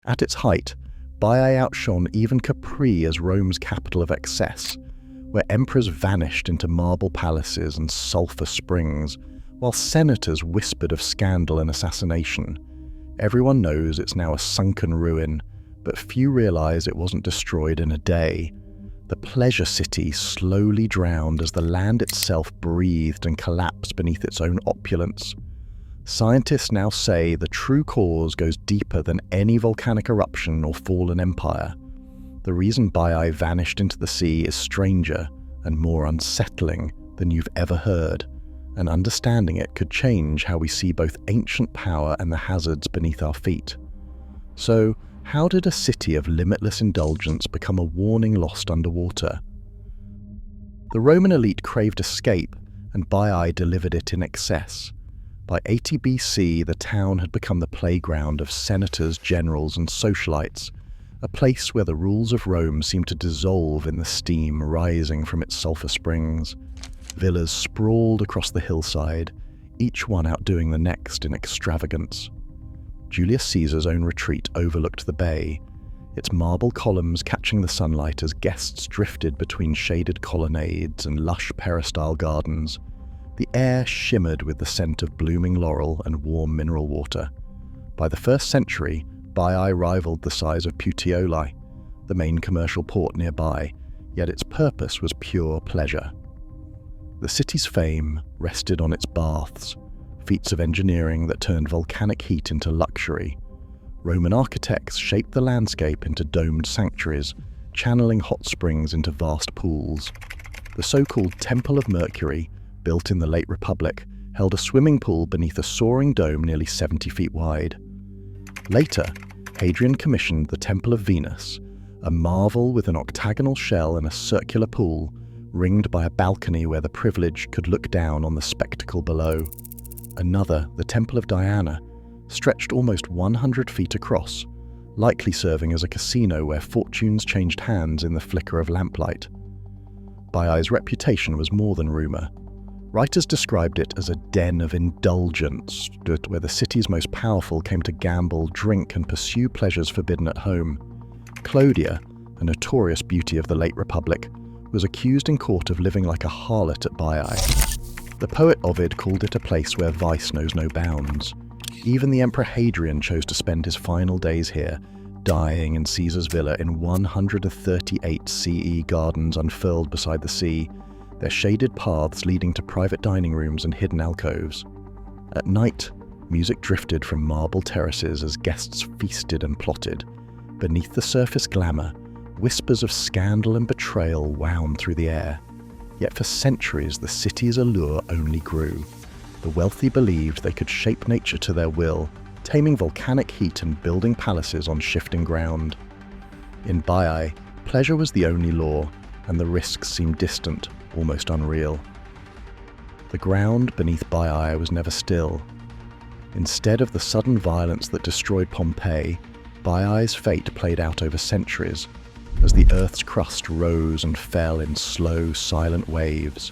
At its height, Baiae outshone even Capri as Rome's capital of excess, where emperors vanished into marble palaces and sulphur springs, while senators whispered of scandal and assassination. Everyone knows it's now a sunken ruin, but few realize it wasn't destroyed in a day. The pleasure city slowly drowned as the land itself breathed and collapsed beneath its own opulence. Scientists now say the true cause goes deeper than any volcanic eruption or fallen empire. The reason Baiae vanished into the sea is stranger and more unsettling than you've ever heard, and understanding it could change how we see both ancient power and the hazards beneath our feet. So, how did a city of limitless indulgence become a warning lost underwater? The Roman elite craved escape, and Baiae delivered it in excess. By 80 BC, the town had become the playground of senators, generals, and socialites, a place where the rules of Rome seemed to dissolve in the steam rising from its sulphur springs. Villas sprawled across the hillside, each one outdoing the next in extravagance. Julius Caesar's own retreat overlooked the bay, its marble columns catching the sunlight as guests drifted between shaded colonnades and lush peristyle gardens. The air shimmered with the scent of blooming laurel and warm mineral water. By the 1st century, Baiae rivaled the size of Puteoli, the main commercial port nearby, yet its purpose was pure pleasure. The city's fame rested on its baths, feats of engineering that turned volcanic heat into luxury. Roman architects shaped the landscape into domed sanctuaries, channeling hot springs into vast pools. The so-called Temple of Mercury, built in the late Republic, held a swimming pool beneath a soaring dome nearly 70 feet wide. Later, Hadrian commissioned the Temple of Venus, a marvel with an octagonal shell and a circular pool, ringed by a balcony where the privileged could look down on the spectacle below. Another, the Temple of Diana, stretched almost 100 feet across, likely serving as a casino where fortunes changed hands in the flicker of lamplight. Baiae's reputation was more than rumor. Writers described it as a den of indulgence, where the city's most powerful came to gamble, drink, and pursue pleasures forbidden at home. Clodia, a notorious beauty of the late Republic, was accused in court of living like a harlot at Baiae. The poet Ovid called it a place where vice knows no bounds. Even the Emperor Hadrian chose to spend his final days here, dying in Caesar's villa in 138 CE gardens unfurled beside the sea, their shaded paths leading to private dining rooms and hidden alcoves. At night, music drifted from marble terraces as guests feasted and plotted. Beneath the surface glamour, whispers of scandal and betrayal wound through the air. Yet for centuries, the city's allure only grew. The wealthy believed they could shape nature to their will, taming volcanic heat and building palaces on shifting ground. In Baiae, pleasure was the only law, and the risks seemed distant, almost unreal. The ground beneath Baiae was never still. Instead of the sudden violence that destroyed Pompeii, Baiae's fate played out over centuries, as the Earth's crust rose and fell in slow, silent waves.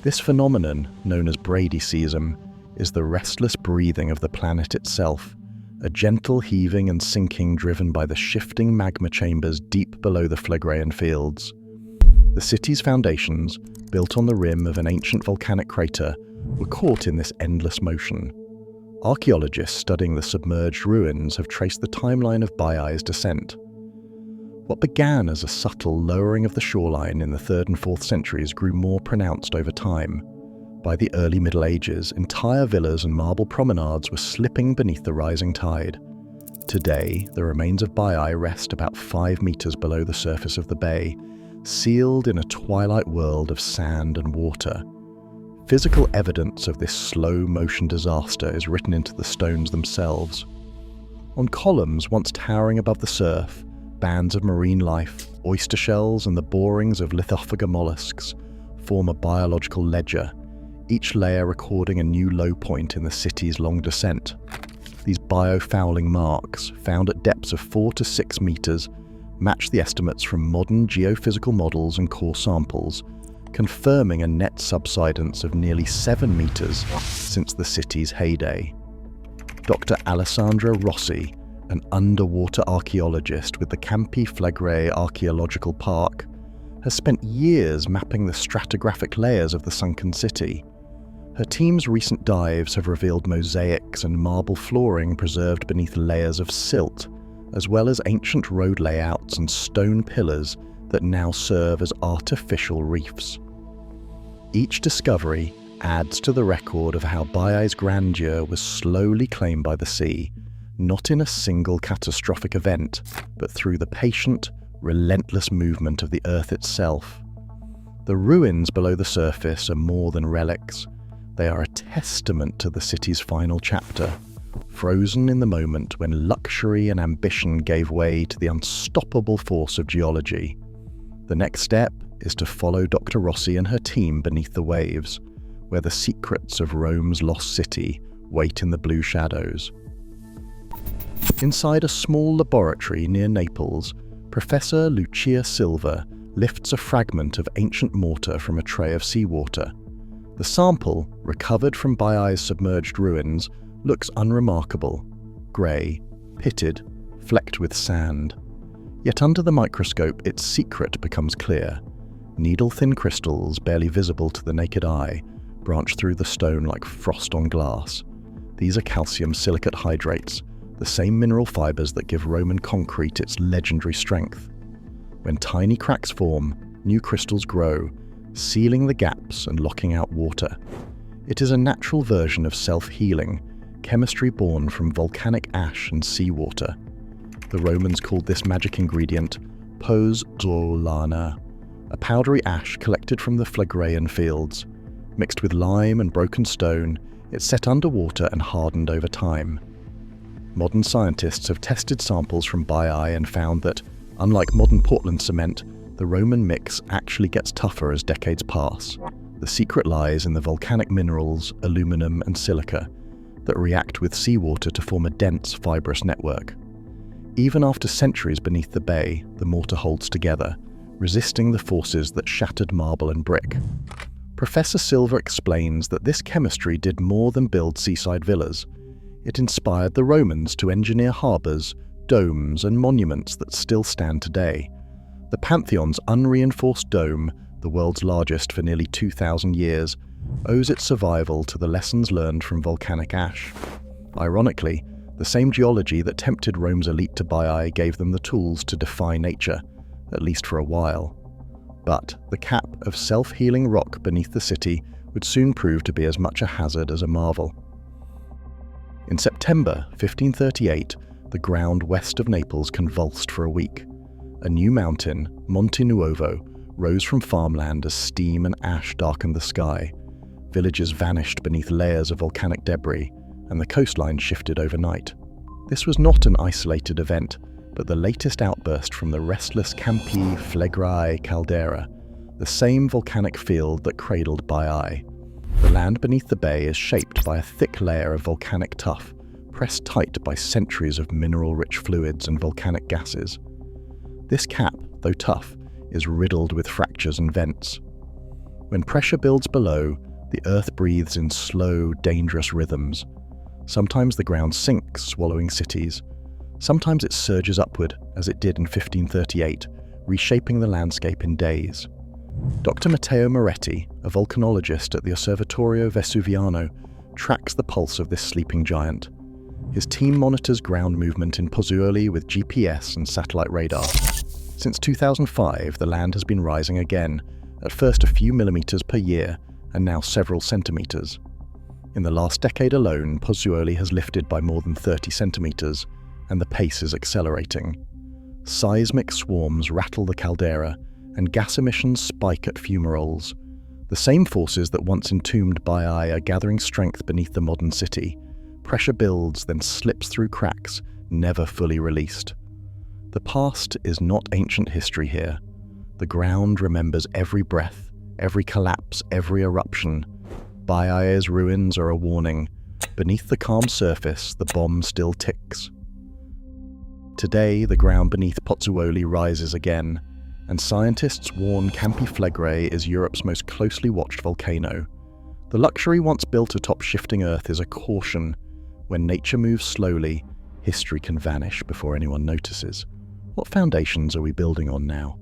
This phenomenon, known as Bradyseism, is the restless breathing of the planet itself, a gentle heaving and sinking driven by the shifting magma chambers deep below the Phlegraean Fields. The city's foundations, built on the rim of an ancient volcanic crater, were caught in this endless motion. Archaeologists studying the submerged ruins have traced the timeline of Baiae's descent. What began as a subtle lowering of the shoreline in the 3rd and 4th centuries grew more pronounced over time. By the early Middle Ages, entire villas and marble promenades were slipping beneath the rising tide. Today, the remains of Baiae rest about 5 meters below the surface of the bay, sealed in a twilight world of sand and water. Physical evidence of this slow-motion disaster is written into the stones themselves. On columns once towering above the surf, bands of marine life, oyster shells, and the borings of lithophaga mollusks form a biological ledger, each layer recording a new low point in the city's long descent. These biofouling marks, found at depths of 4 to 6 meters, match the estimates from modern geophysical models and core samples, confirming a net subsidence of nearly 7 meters since the city's heyday. Dr. Alessandra Rossi, an underwater archaeologist with the Campi Phlegraean Archaeological Park, has spent years mapping the stratigraphic layers of the sunken city. Her team's recent dives have revealed mosaics and marble flooring preserved beneath layers of silt, as well as ancient road layouts and stone pillars that now serve as artificial reefs. Each discovery adds to the record of how Baiae's grandeur was slowly claimed by the sea, not in a single catastrophic event, but through the patient, relentless movement of the earth itself. The ruins below the surface are more than relics. They are a testament to the city's final chapter, frozen in the moment when luxury and ambition gave way to the unstoppable force of geology. The next step is to follow Dr. Rossi and her team beneath the waves, where the secrets of Rome's lost city wait in the blue shadows. Inside a small laboratory near Naples, Professor Lucia Silva lifts a fragment of ancient mortar from a tray of seawater. The sample, recovered from Baiae's submerged ruins, looks unremarkable, grey, pitted, flecked with sand. Yet under the microscope its secret becomes clear. Needle-thin crystals, barely visible to the naked eye, branch through the stone like frost on glass. These are calcium silicate hydrates, the same mineral fibers that give Roman concrete its legendary strength. When tiny cracks form, new crystals grow, sealing the gaps and locking out water. It is a natural version of self-healing, chemistry born from volcanic ash and seawater. The Romans called this magic ingredient pozzolana, a powdery ash collected from the Phlegraean Fields. Mixed with lime and broken stone, it's set underwater and hardened over time. Modern scientists have tested samples from Baiae and found that, unlike modern Portland cement, the Roman mix actually gets tougher as decades pass. The secret lies in the volcanic minerals, aluminum and silica, that react with seawater to form a dense, fibrous network. Even after centuries beneath the bay, the mortar holds together, resisting the forces that shattered marble and brick. Professor Silva explains that this chemistry did more than build seaside villas. It inspired the Romans to engineer harbours, domes and monuments that still stand today. The Pantheon's unreinforced dome, the world's largest for nearly 2,000 years, owes its survival to the lessons learned from volcanic ash. Ironically, the same geology that tempted Rome's elite to Baiae gave them the tools to defy nature, at least for a while. But the cap of self-healing rock beneath the city would soon prove to be as much a hazard as a marvel. In September 1538, the ground west of Naples convulsed for a week. A new mountain, Monte Nuovo, rose from farmland as steam and ash darkened the sky. Villages vanished beneath layers of volcanic debris, and the coastline shifted overnight. This was not an isolated event, but the latest outburst from the restless Campi Phlegraean caldera, the same volcanic field that cradled Baiae. The land beneath the bay is shaped by a thick layer of volcanic tuff, pressed tight by centuries of mineral-rich fluids and volcanic gases. This cap, though tough, is riddled with fractures and vents. When pressure builds below, the earth breathes in slow, dangerous rhythms. Sometimes the ground sinks, swallowing cities. Sometimes it surges upward, as it did in 1538, reshaping the landscape in days. Dr. Matteo Moretti, a volcanologist at the Osservatorio Vesuviano, tracks the pulse of this sleeping giant. His team monitors ground movement in Pozzuoli with GPS and satellite radar. Since 2005, the land has been rising again, at first a few millimeters per year, and now several centimeters. In the last decade alone, Pozzuoli has lifted by more than 30 centimeters, and the pace is accelerating. Seismic swarms rattle the caldera, and gas emissions spike at fumaroles. The same forces that once entombed Baiae are gathering strength beneath the modern city. Pressure builds, then slips through cracks, never fully released. The past is not ancient history here. The ground remembers every breath, every collapse, every eruption. Baiae's ruins are a warning. Beneath the calm surface, the bomb still ticks. Today, the ground beneath Pozzuoli rises again, and scientists warn Campi Phlegraean is Europe's most closely watched volcano. The luxury once built atop shifting earth is a caution. When nature moves slowly, History can vanish before anyone notices. What foundations are we building on now?